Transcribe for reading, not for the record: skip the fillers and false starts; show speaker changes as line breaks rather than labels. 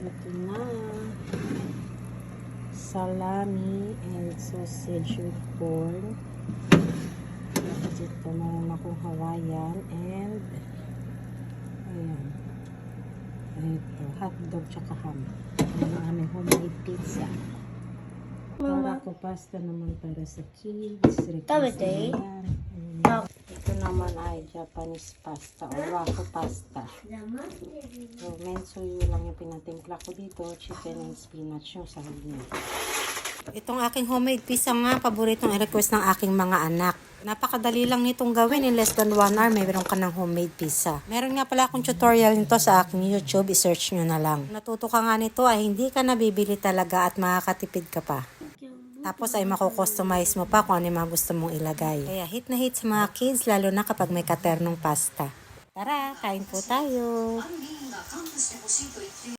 Ito na. Salami and sausage with corn. Tapos ito meron akong Hawaiian and ayan. Ito, hotdog tsaka ham. Ayan ang aming homemade pizza. Para ko pasta naman para sa kids. Request nila. Ito naman ay Japanese pasta o waffle pasta. So, mensoy lang yung pinatimpla ko dito. Chicken and spinach yung sahog niya. Itong aking homemade pizza nga, paboritong i-request ng aking mga anak. Napakadali lang nitong gawin. In less than 1 hour, mayroon ka ng homemade pizza. Meron nga pala akong tutorial nito sa aking YouTube. I-search nyo na lang. Natuto ka nga nito ay hindi ka nabibili talaga at makakatipid ka pa. Tapos ay mako-customize mo pa kung ano yung mga gusto mong ilagay. Kaya hit na hit sa mga kids, lalo na kapag may katernong pasta. Tara, kain po tayo!